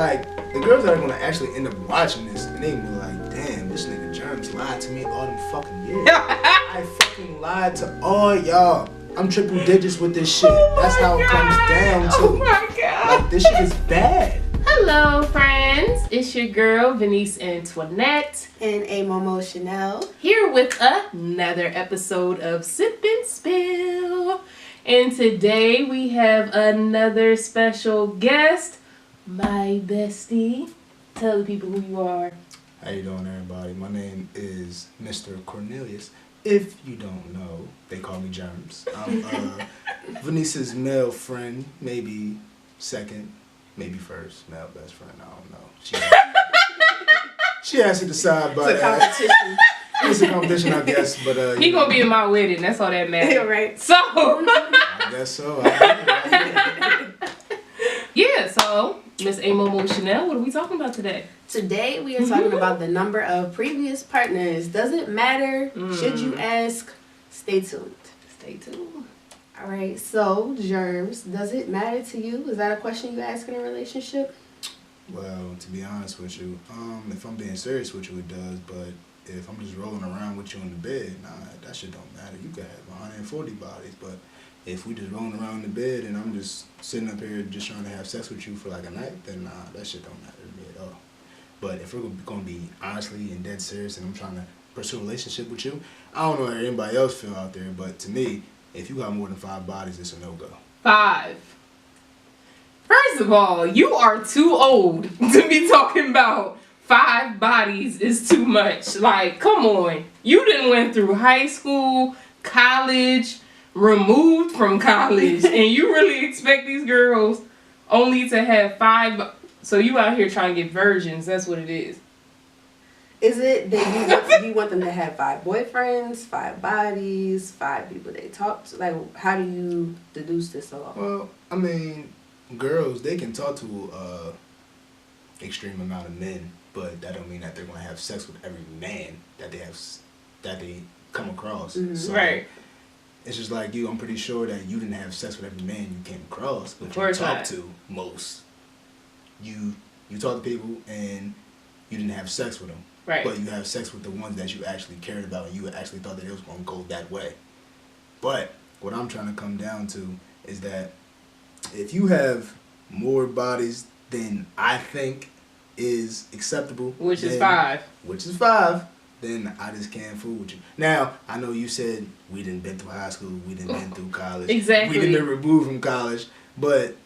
like, the girls that are gonna actually end up watching this, and they gonna be like, damn, this nigga Jermz lied to me all them fucking years. I fucking lied to all y'all. I'm triple digits with this shit. That's how it comes down to. Oh my God. Like, this shit is bad. Hello, friends. It's your girl, Veniece Antoinette. And Amomo Chanel. Here with another episode of Sip and Spill. And today we have another special guest, my bestie. Tell the people who you are. How you doing, everybody? My name is Mr. Cornelius. If you don't know, they call me Jermz. I'm Venice's male friend, maybe second, maybe first, male best friend. I don't know. She has to decide, but It's a competition. It's a competition, I guess. But He gonna be in my wedding. That's all that matters. Yeah, right. So. I guess so. Yeah. So Miss Amomo Chanel, what are we talking about today? Today we are talking about the number of previous partners. Does it matter? Should you ask? Stay tuned. Stay tuned. All right. So, Jermz, does it matter to you? Is that a question you ask in a relationship? Well, to be honest with you, if I'm being serious with you, it does. But if I'm just rolling around with you in the bed, nah, that shit don't matter. You could have 140 bodies, but if we just rolling around in the bed and I'm just sitting up here just trying to have sex with you for like a night, then nah, that shit don't matter to me at all. But if we're going to be honestly and dead serious and I'm trying to pursue a relationship with you, I don't know how anybody else feel out there, but to me, if you got more than 5 bodies, it's a no-go. 5. First of all, you are too old to be talking about 5 bodies is too much. Like, come on. You done went through high school, college, removed from college, and you really expect these girls only to have 5. So you out here trying to get virgins. That's what it is. Is it that you want them to have 5 boyfriends, 5 bodies, 5 people they talk to? Like, how do you deduce this all? Well, I mean, girls, they can talk to extreme amount of men, but that don't mean that they're going to have sex with every man that they come across. Mm-hmm. So, Right. it's just like you. I'm pretty sure that you didn't have sex with every man you came across, but you talked to most. You talk to people and you didn't have sex with them. Right. But you have sex with the ones that you actually cared about and you actually thought that it was going to go that way. But what I'm trying to come down to is that if you have more bodies than I think is acceptable, Which is 5. Which is 5, then I just can't fool with you. Now, I know you said we didn't been through high school, we didn't been through college. Exactly. We didn't been removed from college, but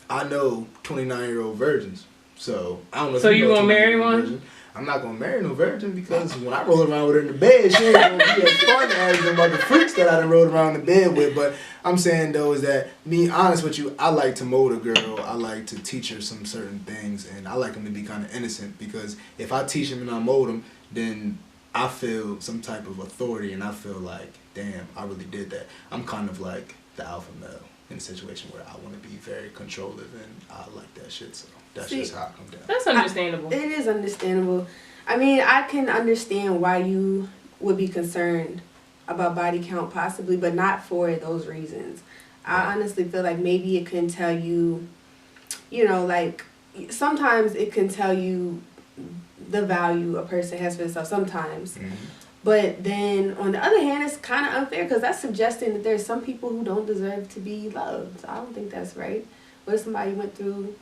I know 29-year-old virgins. So, I don't know if So you you gonna marry one? virgin. I'm not gonna marry no virgin because when I roll around with her in the bed, she ain't gonna be as fun as them other freaks that I done rolled around in the bed with. But I'm saying though is that, me honest with you, I like to mold a girl. I like to teach her some certain things, and I like them to be kind of innocent, because if I teach them and I mold them, then I feel some type of authority, and I feel like, damn, I really did that. I'm kind of like the alpha male in a situation where I want to be very controlling, and I like that shit. So that's just how I come down. That's understandable. It is understandable. I mean, I can understand why you would be concerned about body count possibly, but not for those reasons. I honestly feel like maybe it can tell you, you know, like sometimes it can tell you the value a person has for themselves sometimes. Mm-hmm. But then on the other hand, it's kind of unfair because that's suggesting that there's some people who don't deserve to be loved. I don't think that's right. What if somebody went through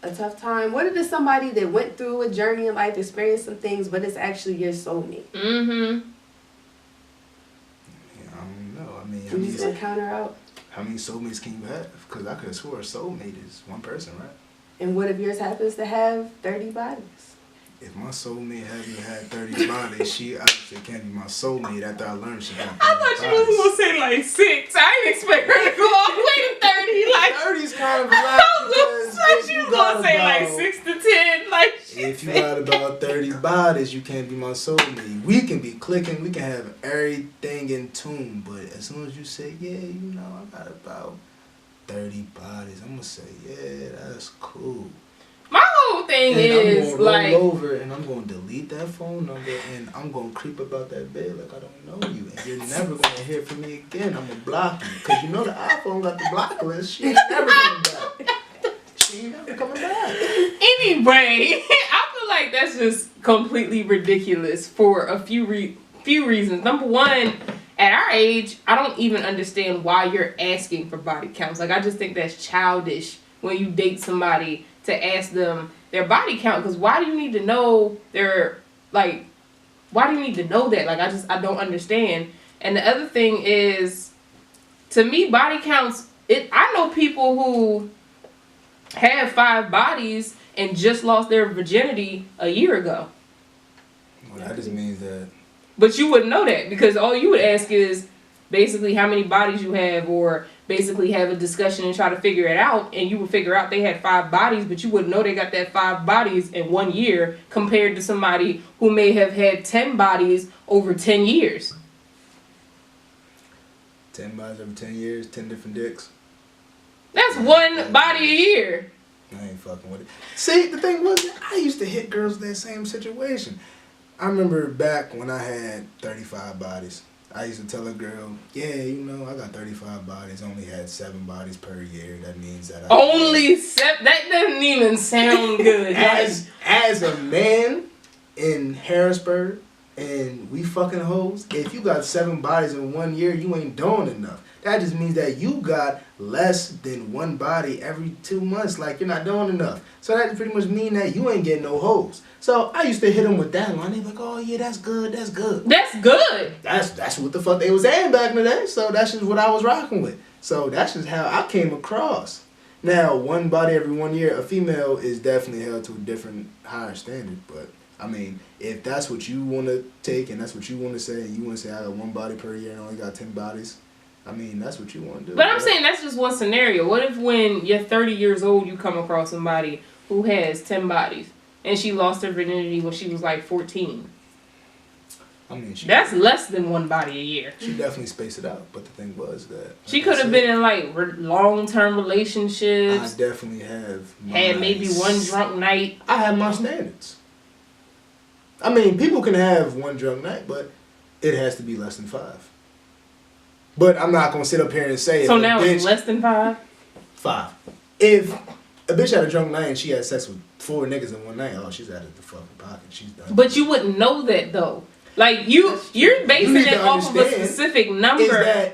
a tough time? What if it's somebody that went through a journey in life, experienced some things, but it's actually your soulmate? Mm-hmm. Yeah, I don't know. I mean, You just gonna count her out? How many soulmates can you have? Because I could have swore a soulmate is one person, right? And what if yours happens to have 30 bodies? If my soulmate hadn't had 30 bodies, she obviously can't be my soulmate after I learned she got 30 I thought you was gonna say like 6. I didn't expect her to go all the way to 30. Like 30's kind of a lot. I thought she was gonna say like 6 to 10. Like if you got about 30 bodies, you can't be my soulmate. We can be clicking, we can have everything in tune, but as soon as you say, yeah, you know, I got about 30 bodies, I'm gonna say, yeah, that's cool. my whole thing And is I'm gonna like roll over and I'm gonna delete that phone number and I'm gonna creep about that bed like I don't know you, and you're never gonna hear from me again. I'm gonna block you because you know the iPhone got the block list. She ain't never coming back. She ain't never coming back. And Anyway, I feel like that's just completely ridiculous for a few reasons. Number one, at our age, I don't even understand why you're asking for body counts. Like, I just think that's childish when you date somebody to ask them their body count. Because why do you need to know why do you need to know that? Like, I don't understand. And the other thing is, to me, body counts, I know people who have 5 bodies and just lost their virginity a year ago. Well, that just means that. But you wouldn't know that because all you would ask is basically how many bodies you have, or basically have a discussion and try to figure it out, and you would figure out they had 5 bodies, but you wouldn't know they got that 5 bodies in 1 year compared to somebody who may have had 10 bodies over 10 years. 10 bodies over 10 years, 10 different dicks. That's 1 body a year. I ain't fucking with it. See, the thing was, I used to hit girls in that same situation. I remember back when I had 35 bodies. I used to tell a girl, yeah, I got 35 bodies, only had 7 bodies per year. That means that I... Only 7? That doesn't even sound good. As a man in Harrisburg, and we fucking hoes, if you got 7 bodies in 1 year, you ain't doing enough. That just means that you got less than 1 body every 2 months. Like, you're not doing enough. So that pretty much mean that you ain't getting no hoes. So I used to hit them with that line. They be like, oh yeah, that's good, that's good. That's good. That's what the fuck they was saying back in the day. So that's just what I was rocking with. So that's just how I came across. Now, 1 body every 1 year, a female is definitely held to a different, higher standard. But I mean, if that's what you want to take and that's what you want to say, and you want to say I got 1 body per year and only got 10 bodies, I mean, that's what you want to do. But I'm saying that's just one scenario. What if when you're 30 years old, you come across somebody who has 10 bodies and she lost her virginity when she was like 14? I mean, that's less than 1 body a year. She definitely spaced it out, but the thing was that she could have been in like long-term relationships. I definitely have. Had maybe 1 drunk night. I have my standards. I mean, people can have 1 drunk night, but it has to be less than 5. But I'm not gonna sit up here and say. So now it's less than 5. 5. If a bitch had a drunk night and she had sex with 4 niggas in 1 night, oh, she's out of the fucking pocket. She's done. But you wouldn't know that though. Like you're basing it off of a specific number.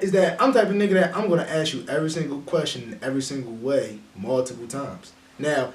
Is that I'm the type of nigga that I'm gonna ask you every single question, every single way, multiple times. Now,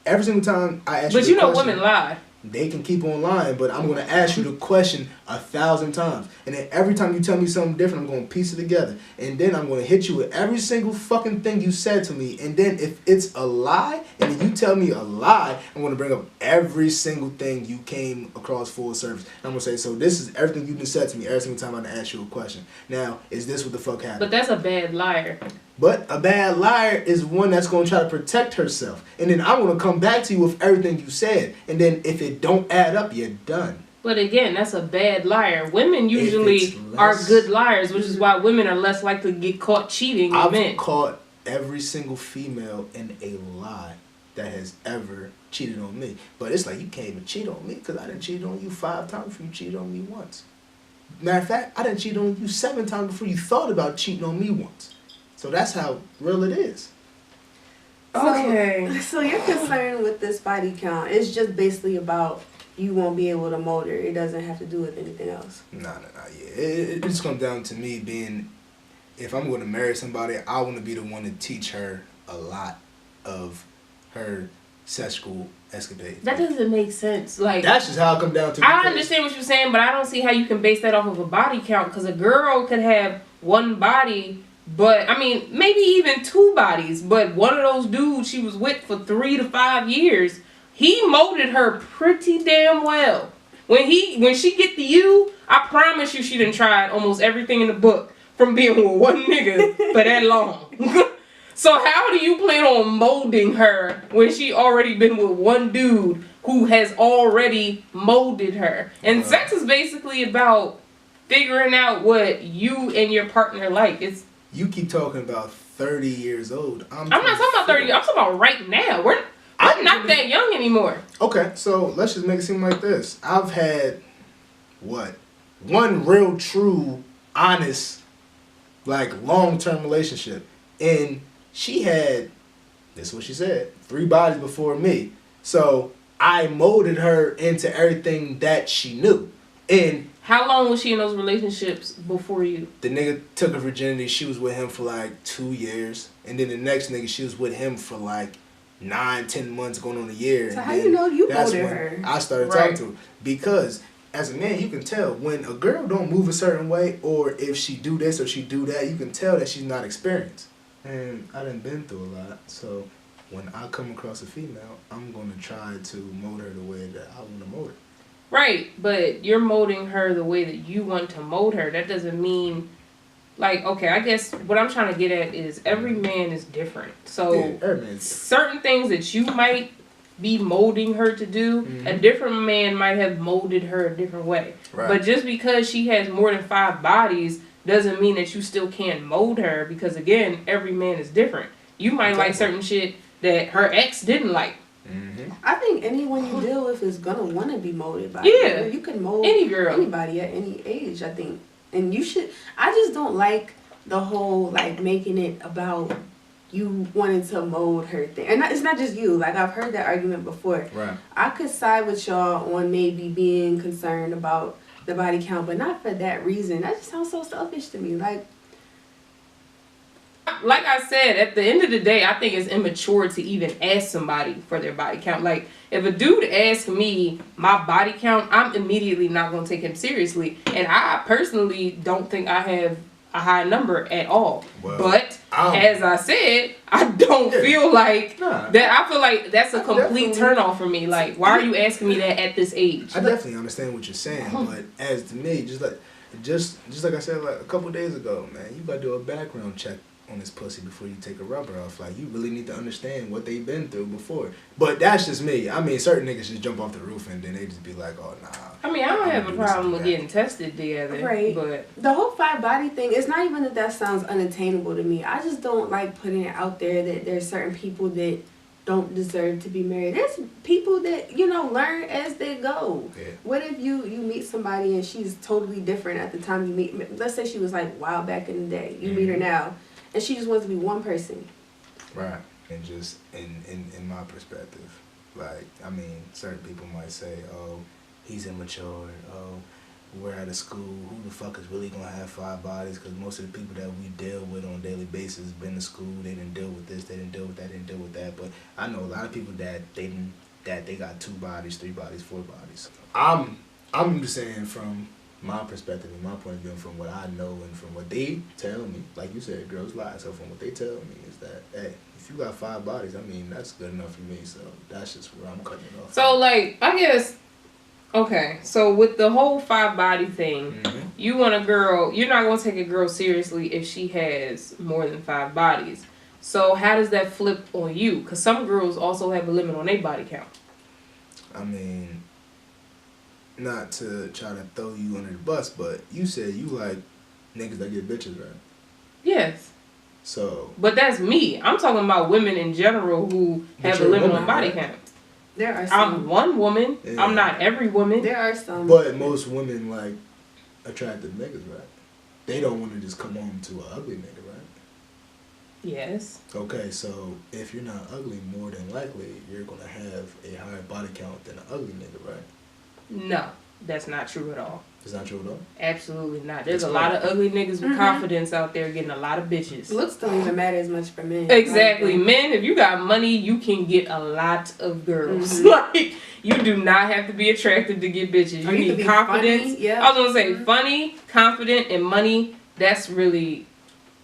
every single time I ask you. But you know, women lie. They can keep on lying, but I'm going to ask you the question 1,000 times. And then every time you tell me something different, I'm going to piece it together. And then I'm going to hit you with every single fucking thing you said to me. And then if it's a lie, and then you tell me a lie, I'm going to bring up every single thing you came across full service. And I'm going to say, so this is everything you just said to me every single time I ask you a question. Now, is this what the fuck happened? But that's a bad liar. But a bad liar is one that's going to try to protect herself. And then I'm going to come back to you with everything you said. And then if it don't add up, you're done. But again, that's a bad liar. Women usually are good liars, which is why women are less likely to get caught cheating than men. I've caught every single female in a lie that has ever cheated on me. But it's like, you can't even cheat on me because I didn't cheat on you 5 times before you cheated on me once. Matter of fact, I didn't cheat on you 7 times before you thought about cheating on me once. So that's how real it is. Okay. So your concern with this body count is just basically about you won't be able to mold her. It doesn't have to do with anything else. Nah. Yeah. It just comes down to me being, if I'm going to marry somebody, I want to be the one to teach her a lot of her sexual escapades. That doesn't make sense. Like, that's just how it comes down to. I understand what you're saying, but I don't see how you can base that off of a body count, because a girl could have 1 body. But, I mean, maybe even 2 bodies. But one of those dudes she was with for 3 to 5 years, he molded her pretty damn well. When she get to you, I promise you she done tried almost everything in the book from being with 1 nigga for that long. So how do you plan on molding her when she already been with 1 dude who has already molded her? And sex is basically about figuring out what you and your partner like. You keep talking about 30 years old. I'm not talking about 30. I'm talking about right now. I'm not that young anymore. Okay, so let's just make it seem like this. I've had, 1 real, true, honest, like, long-term relationship. And she had, this is what she said, 3 bodies before me. So I molded her into everything that she knew. And how long was she in those relationships before you? the nigga took her virginity. She was with him for like 2 years. And then the next nigga, she was with him for like 9-10 months, going on a year. So and how you know you that's molded when her? I started Right. talking to her. Because as a man, you can tell when a girl don't move a certain way, or if she do this or she do that, you can tell that she's not experienced. And I done been through a lot. So when I come across a female, I'm going to try to mold her the way that I want to mold her. Right, but you're molding her the way that you want to mold her. That doesn't mean, like, okay, I guess what I'm trying to get at is every man is different. So Yeah, every man's different. certain things that you might be molding her to do, a different man might have molded her a different way. Right. But just because she has more than 5 bodies doesn't mean that you still can't mold her, because again, every man is different. You might like certain shit that her ex didn't like. I think anyone you deal with is gonna want to be molded by Yeah. you. You can mold Any girl. anybody at any age, I think. And you should. I just don't like the whole like making it about you wanting to mold her thing. And it's not just you. Like, I've heard that argument before. Right. I could side with y'all on maybe being concerned about the body count, but not for that reason. That just sounds so selfish to me. Like I said, at the end of the day, I think it's immature to even ask somebody for their body count. Like, if a dude asks me my body count, I'm immediately not going to take him seriously. And I personally don't think I have a high number at all. Well, but as I said, I don't feel like that. I feel like that's a complete turn off for me. Like, why are you asking me that at this age? I definitely understand what you're saying, but as to me, just like I said like a couple days ago, man, you gotta do a background check on this pussy before you take a rubber off. Like, you really need to understand what they've been through before. But that's just me. I mean, certain niggas just jump off the roof and then they just be like, oh, nah. I mean, I don't have a problem with getting tested together. Right. But the whole 5 body thing, it's not even that sounds unattainable to me. I just don't like putting it out there that there's certain people that don't deserve to be married. There's people that, learn as they go. Yeah. What if you meet somebody and she's totally different at the time you meet? Let's say she was like wild back in the day. You meet her now and she just wants to be one person. Right. And just in my perspective, like, I mean, certain people might say, oh, he's immature, oh, we're out of school, who the fuck is really gonna have 5 bodies? Because most of the people that we deal with on a daily basis been to school, they didn't deal with this, they didn't deal with that, they didn't deal with that. But I know a lot of people that they got 2 bodies, 3 bodies, 4 bodies. I'm just saying from my perspective and my point of view, from what I know and from what they tell me, like you said, girls lie. So from what they tell me is that, hey, if you got 5 bodies, I mean, that's good enough for me. So that's just where I'm cutting it off. so, like, I guess, okay, so with the whole 5 body thing, you want a girl, you're not going to take a girl seriously if she has more than 5 bodies. So how does that flip on you? Because some girls also have a limit on their body count. I mean, not to try to throw you under the bus, but you said you like niggas that get bitches, right? Yes. So. But that's me. I'm talking about women in general who have a limit on body count. There are some. I'm one woman. Yeah. I'm not every woman. There are some. But most women like attractive niggas, right? They don't want to just come home to an ugly nigga, right? Yes. Okay, so if you're not ugly, more than likely you're gonna have a higher body count than an ugly nigga, right? No, that's not true at all. It's not true at all? Absolutely not. There's a lot of ugly niggas with confidence out there getting a lot of bitches. Looks don't even matter as much for men. Exactly. Men, if you got money, you can get a lot of girls. Like, you do not have to be attractive to get bitches. You need confidence. Funny, yeah. I was going to say funny, confident, and money. That's really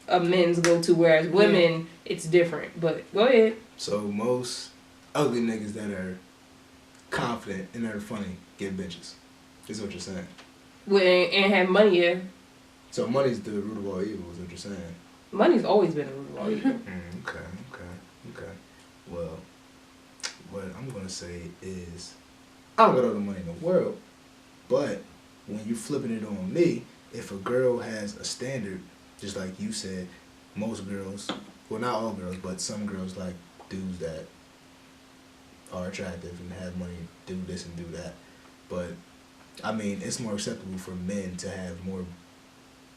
a men's go-to, whereas women, it's different. But go ahead. So most ugly niggas that are confident and that are funny get bitches. Is what you're saying. And have money, yeah. So money's the root of all evil, is what you're saying. Money's always been the root of all evil. Okay. Well, what I'm going to say is, I don't got all the money in the world, but when you flipping it on me, if a girl has a standard, just like you said, most girls, well, not all girls, but some girls like dudes that are attractive and have money, do this and do that. But I mean, it's more acceptable for men to have more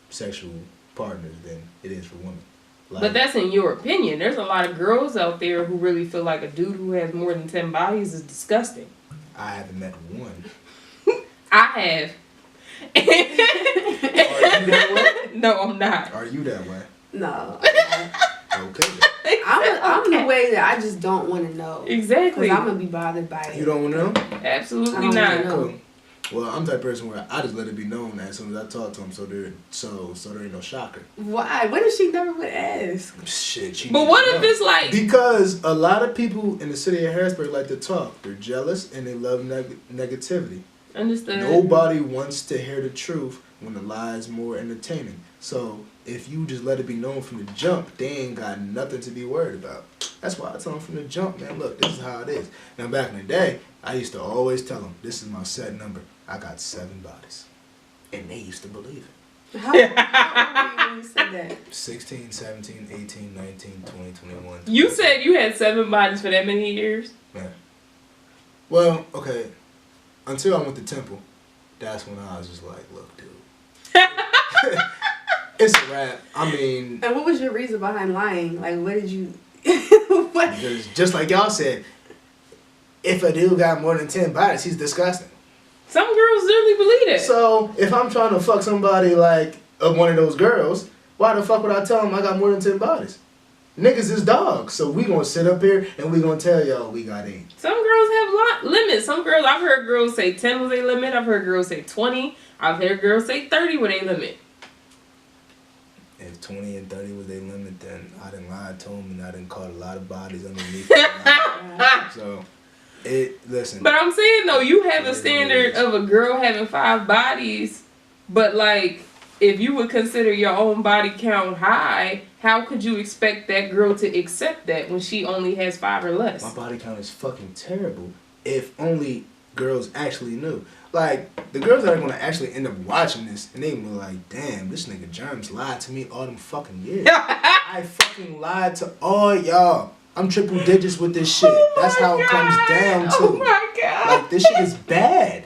sexual partners than it is for women. Like, But that's in your opinion. There's a lot of girls out there who really feel like a dude who has more than 10 bodies is disgusting. I haven't met one. I have. Are you that way? No, I'm not. Are you that way? No. Okay. I'm the way that I just don't want to know. Exactly. Because I'm going to be bothered by it. You don't want to know? Absolutely I don't not. wanna know. Cool. Well, I'm the type of person where I just let it be known as soon as I talk to him, so there ain't no shocker. Why? What if she never would ask? Shit. She But need what to if know. it's like... Because a lot of people in the city of Harrisburg like to talk. They're jealous and they love negativity. Understood. Nobody wants to hear the truth when the lie is more entertaining. So if you just let it be known from the jump, they ain't got nothing to be worried about. That's why I tell them from the jump, man, look, this is how it is. Now back in the day, I used to always tell them, this is my set number. I got 7 bodies. And they used to believe it. How old were you when you said that? 16, 17, 18, 19, 20, 21. You said you had 7 bodies for that many years? Man. Well, okay. Until I went to Temple, that's when I was just like, look, dude. It's a wrap. I mean... And what was your reason behind lying? Like, what did you... what? Because just like y'all said, if a dude got more than 10 bodies, he's disgusting. Some girls really believe it. So, if I'm trying to fuck somebody like one of those girls, why the fuck would I tell them I got more than 10 bodies? Niggas is dogs, so we gonna sit up here and we gonna tell y'all we got 8. Some girls have limits. Some girls, I've heard girls say 10 was their limit. I've heard girls say 20. I've heard girls say 30 was their limit. If 20 and 30 was their limit, then I done lied to them and I done caught a lot of bodies underneath. So, listen. But I'm saying though, you have a standard of a girl having 5 bodies, but like, if you would consider your own body count high, how could you expect that girl to accept that when she only has 5 or less? My body count is fucking terrible. If only girls actually knew. Like, the girls that are gonna actually end up watching this, and they be like, damn, this nigga Jermz lied to me all them fucking years. I fucking lied to all y'all. I'm triple digits with this shit. That's how it comes down to. Oh my god. Like, this shit is bad.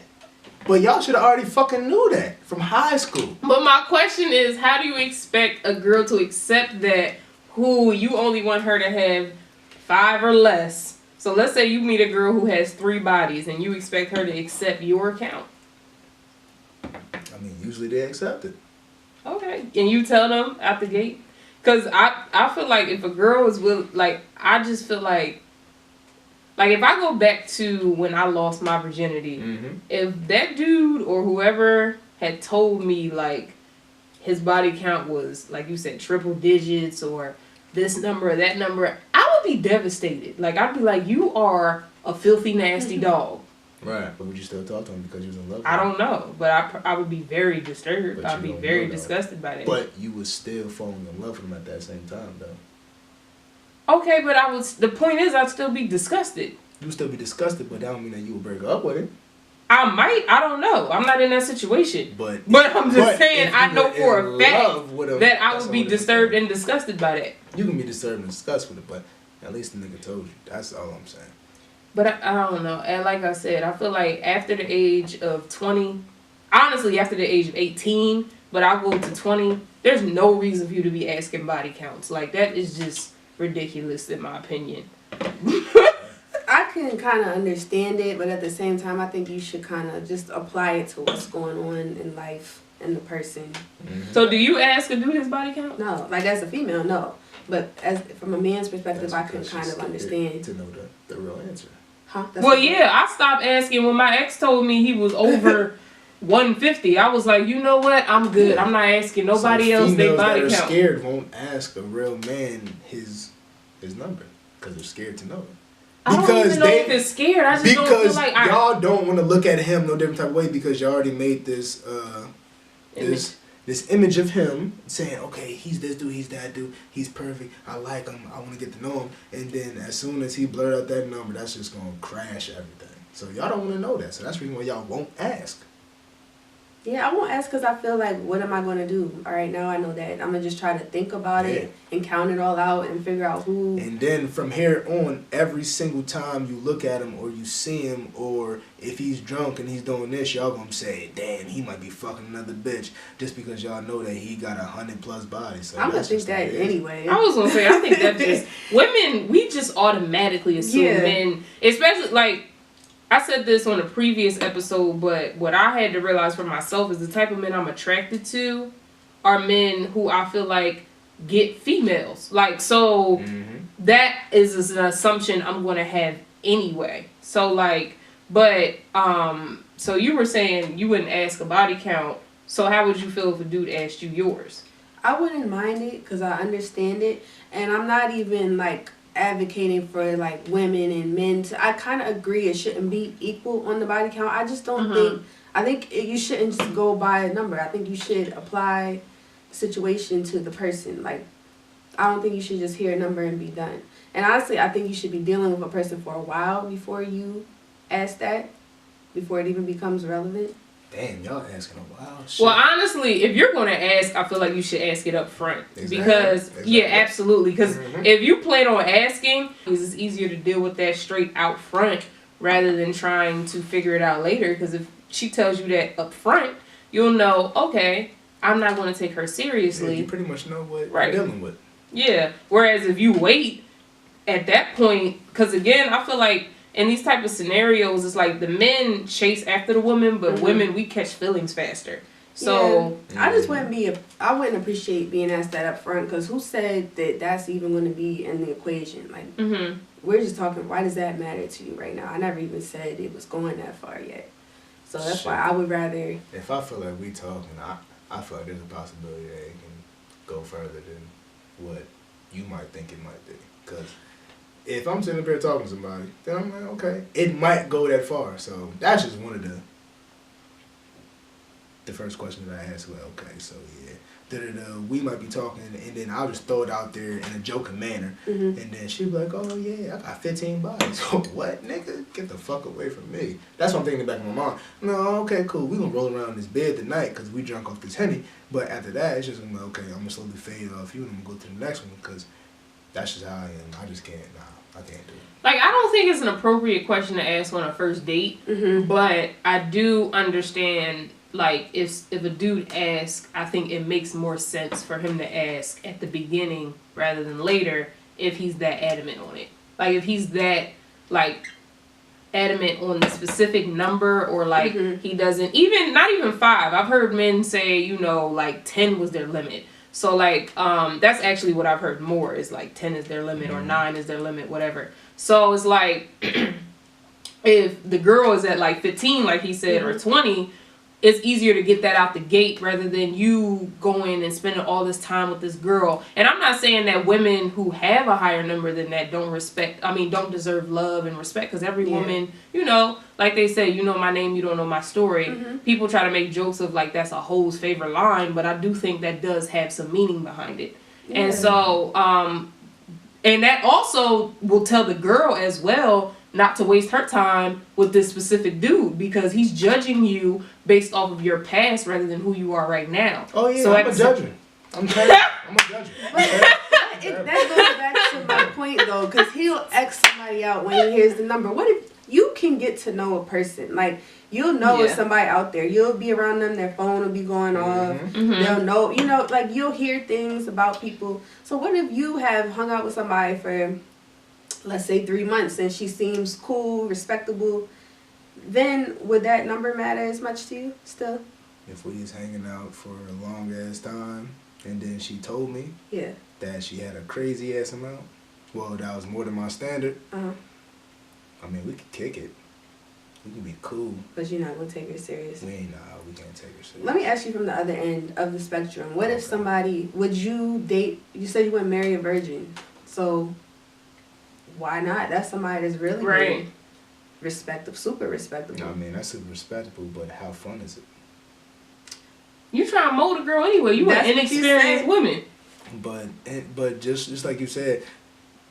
But y'all should have already fucking knew that from high school. But my question is, how do you expect a girl to accept that who you only want her to have 5 or less? So let's say you meet a girl who has 3 bodies and you expect her to accept your count. I mean, usually they accept it. Okay. And you tell them out the gate? Because I feel like if a girl is I just feel like if I go back to when I lost my virginity, if that dude or whoever had told me like his body count was, like you said, triple digits or this number or that number, I would be devastated. Like, I'd be like, you are a filthy, nasty dog. Right. But would you still talk to him because you was in love with him? I don't know, but I would be very disturbed. But I'd you be don't very know that. disgusted by that. But you was still falling in love with him at that same time, though. Okay, but the point is, I'd still be disgusted. You would still be disgusted, but that don't mean that you would break up with him. I might. I don't know. I'm not in that situation. But I'm just saying, I know for a fact him, that I that's would be all it is. disturbed and disgusted by that. You can be disturbed and disgusted with it, but at least the nigga told you. That's all I'm saying. But I don't know. And like I said, I feel like after the age of 20, honestly, after the age of 18, but I'll go to 20, there's no reason for you to be asking body counts. Like, that is just ridiculous in my opinion. I can kind of understand it, but at the same time, I think you should kind of just apply it to what's going on in life and the person. So do you ask a dude his body count? No, like as a female, no. But as from a man's perspective, That's I can because kind she's of scared understand. to know the real answer. Huh? Well, yeah, I stopped asking when my ex told me he was over 150. I was like, you know what? I'm good. I'm not asking nobody else their body that are count. scared won't ask a real man his number because they're scared to know it. I don't even know if it's scared. I just don't feel like y'all don't want to look at him no different type of way because you already made this this image of him saying, okay, he's this dude, he's that dude, he's perfect, I like him, I want to get to know him, and then as soon as he blurred out that number, that's just gonna crash everything. So y'all don't want to know that. So that's the reason why y'all won't ask. Yeah, I won't ask because I feel like, what am I going to do? All right, now I know that. I'm going to just try to think about it and count it all out and figure out who. And then from here on, every single time you look at him or you see him, or if he's drunk and he's doing this, y'all going to say, damn, he might be fucking another bitch, just because y'all know that he got 100+ bodies. So I'm going to think that anyway. I was going to say, I think that just, women, we just automatically assume men, especially like, I said this on a previous episode, but what I had to realize for myself is the type of men I'm attracted to are men who I feel like get females. Like, so that is an assumption I'm going to have anyway. So, like, but, so you were saying you wouldn't ask a body count. So how would you feel if a dude asked you yours? I wouldn't mind it because I understand it. And I'm not even, like, advocating for like women and men I kind of agree it shouldn't be equal on the body count. I just don't think you shouldn't just go by a number. I think you should apply the situation to the person. Like, I don't think you should just hear a number and be done. And honestly, I think you should be dealing with a person for a while before you ask that, before it even becomes relevant. Damn, y'all asking a wild shit. Well, honestly, if you're going to ask, I feel like you should ask it up front. Exactly. Because, yeah, absolutely. Because if you plan on asking, it's easier to deal with that straight out front rather than trying to figure it out later. Because if she tells you that up front, you'll know, okay, I'm not going to take her seriously. Yeah, you pretty much know what you're dealing with. Yeah. Whereas if you wait at that point, because again, I feel like in these type of scenarios, it's like the men chase after the women, but women, we catch feelings faster. So I just I wouldn't appreciate being asked that up front, because who said that that's even going to be in the equation? Like, we're just talking, why does that matter to you right now? I never even said it was going that far yet. So that's why I would rather. If I feel like we talking, I feel like there's a possibility that it can go further than what you might think it might be. Because if I'm sitting up here talking to somebody, then I'm like, okay, it might go that far. So that's just one of the first question that I asked. Well, okay, so yeah, we might be talking, and then I'll just throw it out there in a joking manner, and then she'll be like, oh yeah, I got 15 bodies. What, nigga? Get the fuck away from me. That's what I'm thinking in the back of my mind. No, okay, cool. We gonna roll around in this bed tonight because we drunk off this Henny. But after that, it's just gonna be like, okay, I'm gonna slowly fade off you, and I'm gonna go to the next one because that's just how I am. I just can't. Nah, I can't do it. Like, I don't think it's an appropriate question to ask on a first date, but I do understand, like, if a dude asks, I think it makes more sense for him to ask at the beginning rather than later if he's that adamant on it. Like, if he's that, like, adamant on the specific number, or, like, he doesn't, not even 5. I've heard men say, you know, like, 10 was their limit. So, like, that's actually what I've heard more is, like, 10 is their limit or 9 is their limit, whatever. So, it's like, if the girl is at, like, 15, like he said, or 20, it's easier to get that out the gate rather than you going and spending all this time with this girl. And I'm not saying that women who have a higher number than that don't deserve love and respect, because every woman, you know, like they say, you know my name, you don't know my story. People try to make jokes of, like, that's a hoe's favorite line, but I do think that does have some meaning behind it. And so, and that also will tell the girl as well not to waste her time with this specific dude, because he's judging you based off of your past rather than who you are right now. Oh yeah, so I'm a judger. I'm a judger. That goes back to my point though, because he'll X somebody out when he hears the number. What if you can get to know a person? Like, you'll know if somebody out there. You'll be around them, their phone will be going off. They'll know, you know, like, you'll hear things about people. So what if you have hung out with somebody for, let's say, 3 months, and she seems cool, respectable? Then would that number matter as much to you still? If we was hanging out for a long ass time, and then she told me that she had a crazy ass amount, well, that was more than my standard. I mean, we could kick it. We can be cool. But you're not gonna take her serious. We can't take her serious. Let me ask you from the other end of the spectrum. What if somebody, would you date? You said you wouldn't marry a virgin, so why not? That's somebody that's really good. Respectable, super respectable. No, I mean, that's super respectable, but how fun is it? You trying to mold a girl anyway. You an inexperienced woman. But just like you said,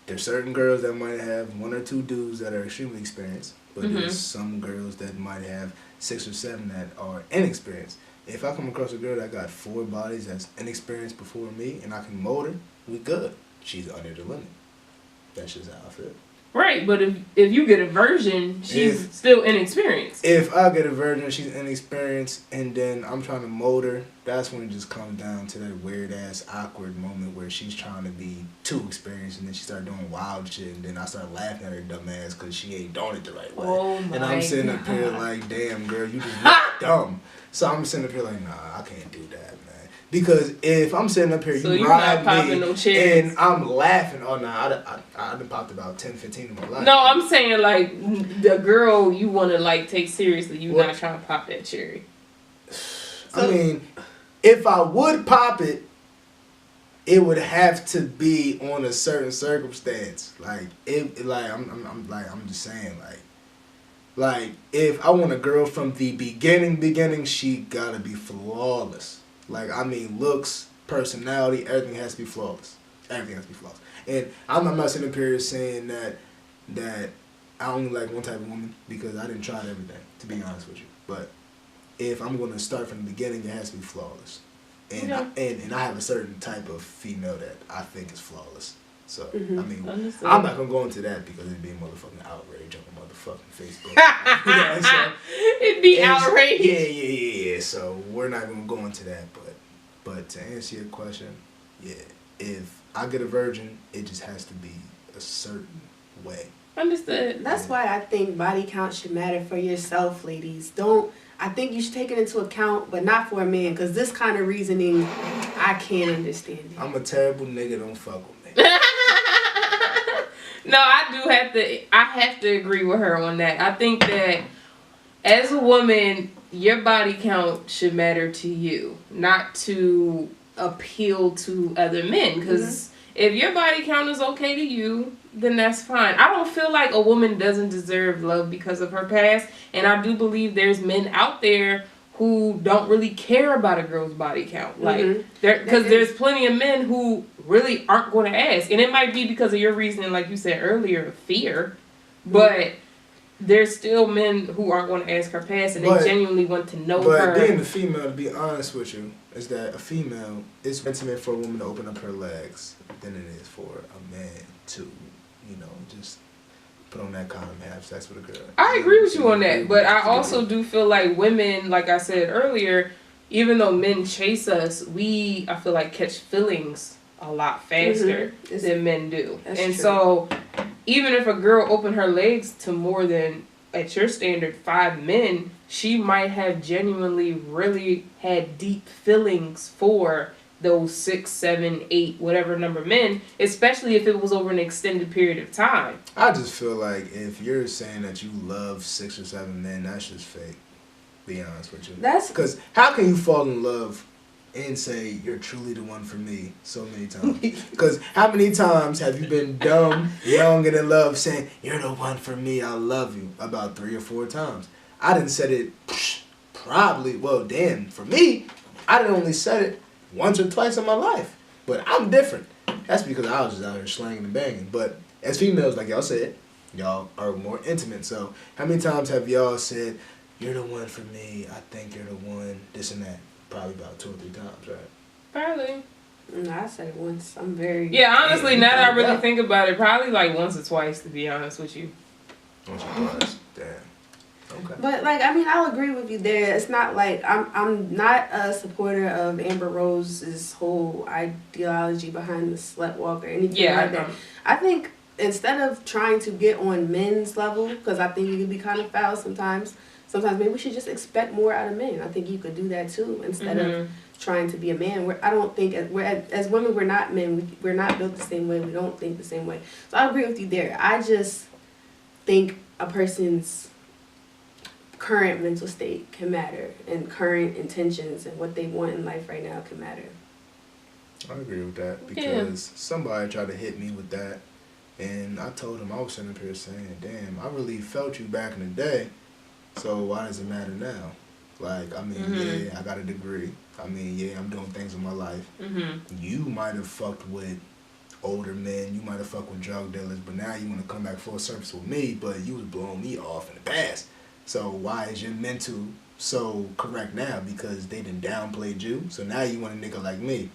there's certain girls that might have 1 or 2 dudes that are extremely experienced, but there's some girls that might have 6 or 7 that are inexperienced. if I come across a girl that got 4 bodies that's inexperienced before me and I can mold her, we good. She's under the limit. That's just how I feel. Right, but if you get a virgin, she's still inexperienced. If I get a virgin, she's inexperienced, and then I'm trying to mold her, that's when it just comes down to that weird-ass, awkward moment where she's trying to be too experienced, and then she start doing wild shit, and then I start laughing at her dumb ass because she ain't doing it the right way. Oh my and I'm sitting up here like, damn, girl, you just look dumb. So I'm sitting up here like, nah, I can't do that, man. Because if I'm sitting up here, so you ride me, no and I'm laughing. Oh, no, I done popped about 10, 15 in my life. No, I'm saying, like, the girl you want to, like, take seriously, you not trying to pop that cherry. I mean, if I would pop it, it would have to be on a certain circumstance. Like, I'm just saying, like, if I want a girl from the beginning, she gotta be flawless. Like, I mean, looks, personality, everything has to be flawless. Everything has to be flawless. And I'm not sitting up here saying that I only like one type of woman because I didn't try everything, to be honest with you. But if I'm going to start from the beginning, it has to be flawless. And I have a certain type of female that I think is flawless. So, I mean, I'm not going to go into that because it'd be a motherfucking outrage on the motherfucking Facebook. You know, so, it'd be outrage. Yeah. So, we're not going to go into that. But to answer your question, yeah, if I get a virgin, it just has to be a certain way. Understood. That's why I think body count should matter for yourself, ladies. I think you should take it into account, but not for a man, because this kind of reasoning, I can't understand it. I'm a terrible nigga, don't fuck with me. No, I have to agree with her on that. I think that as a woman, your body count should matter to you, not to appeal to other men. Because if your body count is okay to you, then that's fine. I don't feel like a woman doesn't deserve love because of her past. And I do believe there's men out there who don't really care about a girl's body count. Like, because there's plenty of men who really aren't going to ask. And it might be because of your reasoning, like you said earlier, fear. But there's still men who aren't going to ask her past, and they genuinely want to know her. But being a female, to be honest with you, is that a female is intimate for a woman to open up her legs than it is for a man to, just put on that condom and have sex with a girl. I agree with you on that, but I also do feel like women, like I said earlier, even though men chase us, I feel like catch feelings a lot faster than men do. And true. So even if a girl opened her legs to more than, at your standard, 5 men, she might have genuinely really had deep feelings for those 6, 7, 8, whatever number men, especially if it was over an extended period of time. I just feel like if you're saying that you love 6 or 7 men, that's just fake. Be honest with you. Because how can you fall in love and say you're truly the one for me so many times? Because how many times have you been dumb, young, and in love saying you're the one for me, I love you, about 3 or 4 times? I didn't said it probably, for me, I didn't only said it once or twice in my life. But I'm different. That's because I was just out here slanging and banging. But as females, like y'all said, y'all are more intimate. So how many times have y'all said, you're the one for me, I think you're the one, this and that? Probably about 2 or 3 times, right? Probably. No, I said it once. I'm very... Yeah, honestly, now that I really think about it, probably like once or twice, to be honest with you. Once or twice. Damn. Okay. But I'll agree with you there. It's not like I'm not a supporter of Amber Rose's whole ideology behind the slut walk or anything like that. I think instead of trying to get on men's level, because I think it can be kind of foul sometimes maybe we should just expect more out of men. I think you could do that too instead of trying to be a man. I don't think as women we're not men. We're not built the same way. We don't think the same way. So I agree with you there. I just think a person's current mental state can matter, and current intentions and what they want in life right now can matter. I agree with that because somebody tried to hit me with that, and I told him, I was sitting up here saying, damn, I really felt you back in the day, so why does it matter now? Like, I mean, I got a degree. I mean, I'm doing things in my life. You might have fucked with older men, you might have fucked with drug dealers, but now you want to come back full surface with me, but you was blowing me off in the past. So why is your mental so correct now because they done downplayed you. So now you want a nigga like me.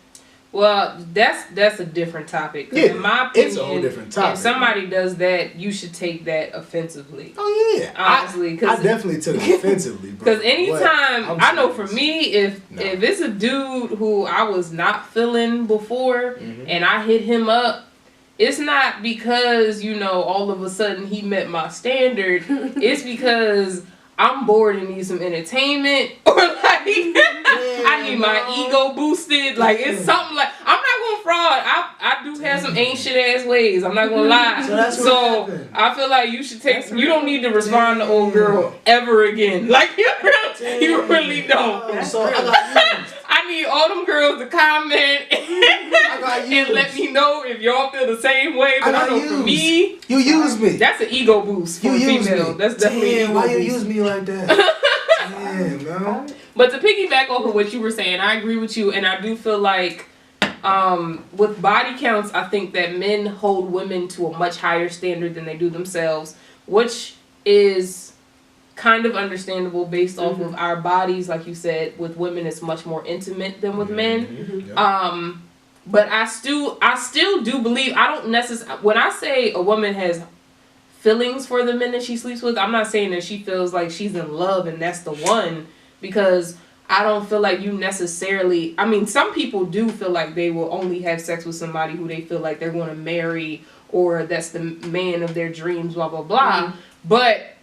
Well, that's a different topic. Yeah, in my opinion, it's a whole different topic. If somebody does that, you should take that offensively. Oh yeah, honestly, I definitely took it offensively. Because anytime I know for me, if it's a dude who I was not feeling before and I hit him up, it's not because all of a sudden he met my standard. It's because I'm bored and need some entertainment, or like I need my ego boosted. Like it's something like I'm not gonna fraud. I do have some ain't shit ass ways. I'm not gonna lie. So I feel like you should take. You don't need to respond to old girl ever again. Like you really don't. So I got used. I need all them girls to comment and let me know if y'all feel the same way. But I know for me, you use me. That's an ego boost for a female. That's definitely an ego why boost. you use me like that? Damn, man. But to piggyback off of what you were saying, I agree with you, and I do feel like with body counts, I think that men hold women to a much higher standard than they do themselves, which is kind of understandable based off of our bodies. Like you said, with women it's much more intimate than with men. But I still do believe, I don't necessarily, when I say a woman has feelings for the men that she sleeps with, I'm not saying that she feels like she's in love and that's the one, because I don't feel like you necessarily, I mean, some people do feel like they will only have sex with somebody who they feel like they're going to marry, or that's the man of their dreams, blah blah blah. But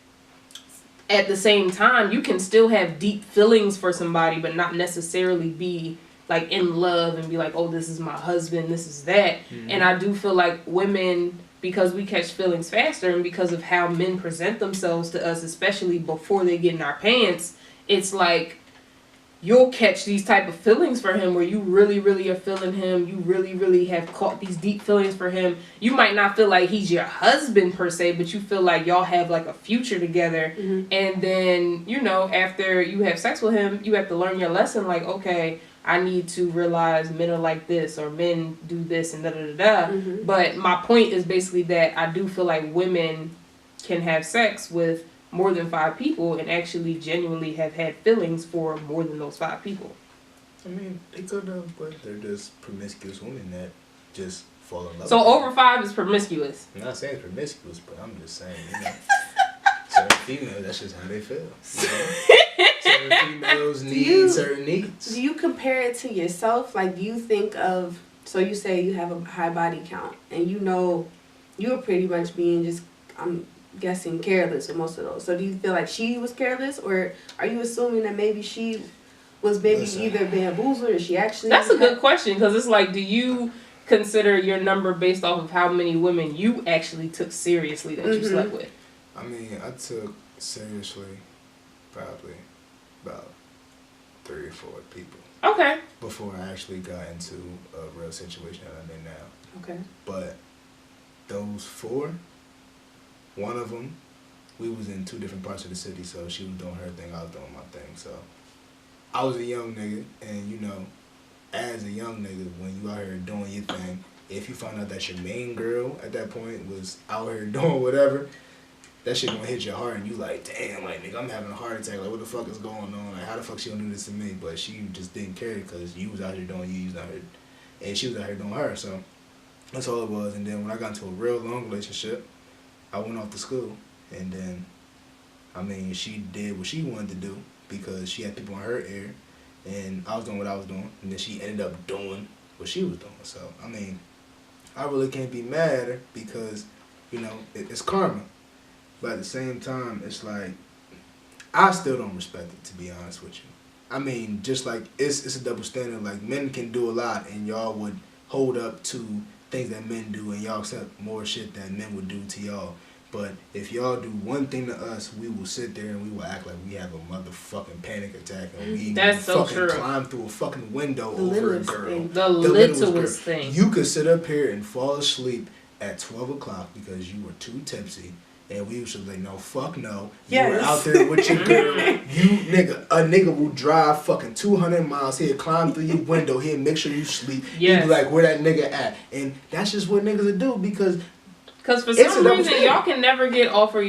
at the same time, you can still have deep feelings for somebody, but not necessarily be like in love and be like, oh, this is my husband, this is that. And I do feel like women, because we catch feelings faster and because of how men present themselves to us, especially before they get in our pants, it's like you'll catch these type of feelings for him where you really, really are feeling him. You really, really have caught these deep feelings for him. You might not feel like he's your husband per se, but you feel like y'all have like a future together. And then, after you have sex with him, you have to learn your lesson. Like, okay, I need to realize men are like this, or men do this, and da-da-da-da. But my point is basically that I do feel like women can have sex with more than 5 people and actually genuinely have had feelings for more than those 5 people. I mean, they could have, but they're just promiscuous women that just fall in love. So over 5 is promiscuous. I'm not saying promiscuous, but I'm just saying, certain females, that's just how they feel. Certain females need certain needs. Do you compare it to yourself? Like, do you think of, so you say you have a high body count, and you're pretty much being just, I'm guessing, careless with most of those. So do you feel like she was careless, or are you assuming that maybe she was either bamboozled, or she actually... That's a good question, because it's like, do you consider your number based off of how many women you actually took seriously that you slept with? I mean, I took seriously probably about 3 or 4 people. Okay. Before I actually got into a real situation that I'm in now. Okay. But those 4, one of them, we was in 2 different parts of the city, so she was doing her thing, I was doing my thing. So I was a young nigga, and as a young nigga, when you out here doing your thing, if you find out that your main girl at that point was out here doing whatever, that shit gonna hit your heart, and you like, damn, like, nigga, I'm having a heart attack. Like, what the fuck is going on? Like, how the fuck she gonna do this to me? But she just didn't care because you was out here doing you was out here, and she was out here doing her. So that's all it was. And then when I got into a real long relationship, I went off to school, and then, I mean, she did what she wanted to do because she had people in her ear, and I was doing what I was doing, and then she ended up doing what she was doing. So, I mean, I really can't be mad at her because, it's karma. But at the same time, it's like, I still don't respect it, to be honest with you. I mean, just like, it's a double standard. Like, men can do a lot, and y'all would hold up to things that men do, and y'all accept more shit than men would do to y'all. But if y'all do one thing to us, we will sit there and we will act like we have a motherfucking panic attack, and we fucking climb through a fucking window over a girl. The littlest thing. You could sit up here and fall asleep at 12 o'clock because you were too tipsy. And we should like, no, fuck no. You were out there with your girl. A nigga will drive fucking 200 miles. He'll climb through your window. He'll make sure you sleep. He'll be like, where that nigga at? And that's just what niggas will do because for some reason, y'all can never get over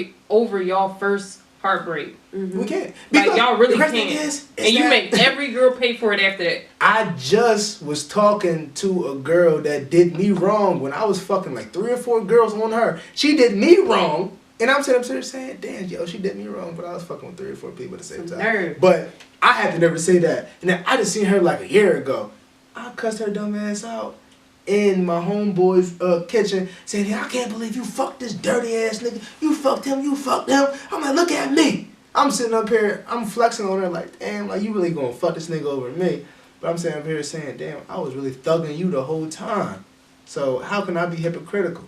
y'all first heartbreak. Mm-hmm. We can't. Like, y'all really the crazy can't. thing is And you that make every girl pay for it after that. I just was talking to a girl that did me wrong when I was fucking like 3 or 4 girls on her. She did me wrong. And I'm sitting there saying, damn, yo, she did me wrong, but I was fucking with 3 or 4 people at the same time. Nerd. But I had to never say that. And then I just seen her like a year ago. I cussed her dumb ass out in my homeboy's kitchen, saying, hey, I can't believe you fucked this dirty ass nigga. You fucked him, you fucked him. I'm like, look at me. I'm sitting up here, I'm flexing on her like, damn, like you really gonna fuck this nigga over me. But I'm sitting up here saying, damn, I was really thugging you the whole time. So how can I be hypocritical?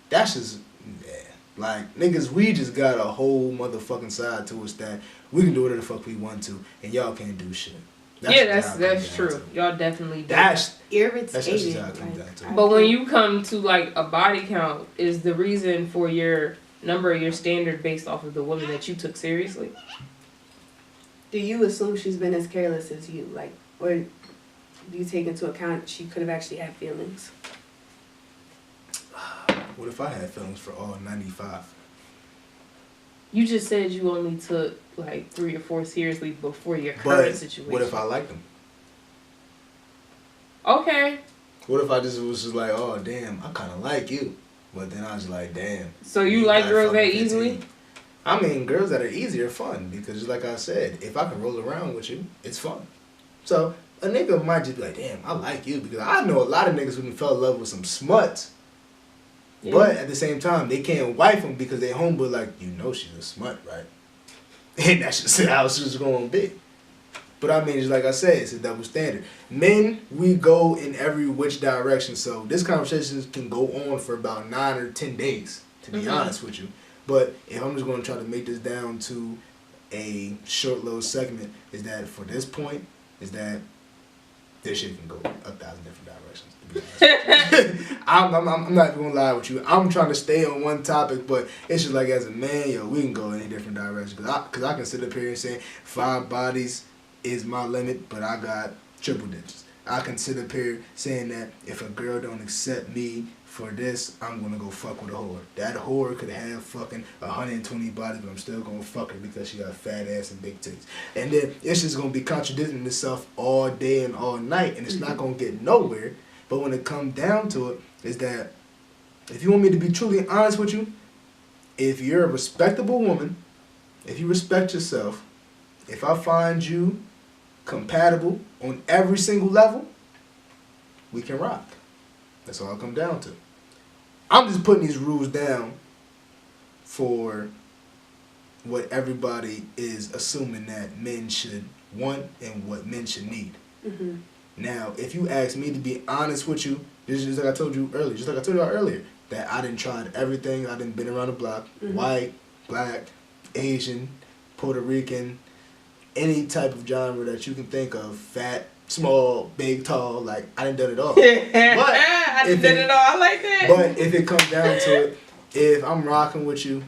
That's just, yeah. Like, niggas, we just got a whole motherfucking side to us that we can do whatever the fuck we want to, and y'all can't do shit. That's true. Y'all definitely do. That's Irritating. just how it comes down to. But when you come to like a body count, is the reason for your number, your standard based off of the woman that you took seriously? Do you assume she's been as careless as you, like, or do you take into account she could have actually had feelings? What if I had feelings for all 95? You just said you only took like 3 or 4 seriously before your current But situation. what if I liked them? Okay. What if I just was just like, oh damn, I kind of like you, but then I was like, damn. So you like got girls that fucking 15. easily? I mean, girls that are easy are fun because, just like I said, if I can roll around with you, it's fun. So a nigga might just be like, damn, I like you because I know a lot of niggas who fell in love with some smuts. Yeah. But at the same time, they can't wife them because they homeboy like, you know she's a smut, right? And that's just how it's just going to be. But I mean, just like I said, it's a double standard. Men, we go in every which direction. So this conversation can go on for about 9 or 10 days, to be honest with you. But if I'm just going to try to make this down to a short little segment, is that for this point, is that this shit can go 1,000 different directions. I'm not even gonna lie with you. I'm trying to stay on one topic, but it's just like as a man, yo, we can go in a different direction. Cause I can sit up here and say 5 bodies is my limit, but I got triple digits. I can sit up here saying that if a girl don't accept me for this, I'm gonna go fuck with a whore. That whore could have fucking 120 bodies, but I'm still gonna fuck her because she got a fat ass and big titties. And then it's just gonna be contradicting itself all day and all night, and it's not gonna get nowhere. But when it comes down to it, is that if you want me to be truly honest with you, if you're a respectable woman, if you respect yourself, if I find you compatible on every single level, we can rock. That's all it comes down to. I'm just putting these rules down for what everybody is assuming that men should want and what men should need. Mm-hmm. Now, if you ask me to be honest with you, this is just like I told you earlier, that I done tried everything. I done been around the block, white, black, Asian, Puerto Rican, any type of genre that you can think of, fat, small, big, tall, like, I done done it all. But I done done it all, I like that. But if it comes down to it, if I'm rocking with you,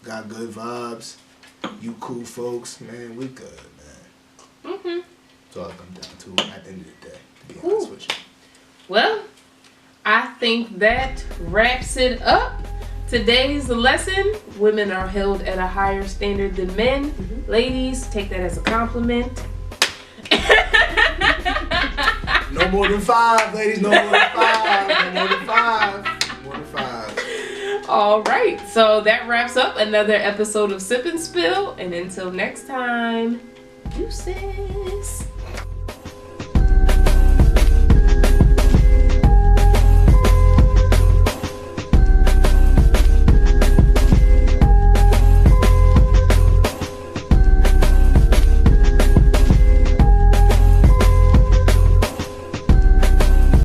got good vibes, you cool folks, man, we good, man. Mm-hmm. That's all it comes down to at the end of the day, to be honest with you. Well, I think that wraps it up. Today's lesson, women are held at a higher standard than men. Mm-hmm. Ladies, take that as a compliment. No more than 5, ladies, no more than 5, no more than 5, no more than 5. All right, so that wraps up another episode of Sip and Spill, and until next time, deuces.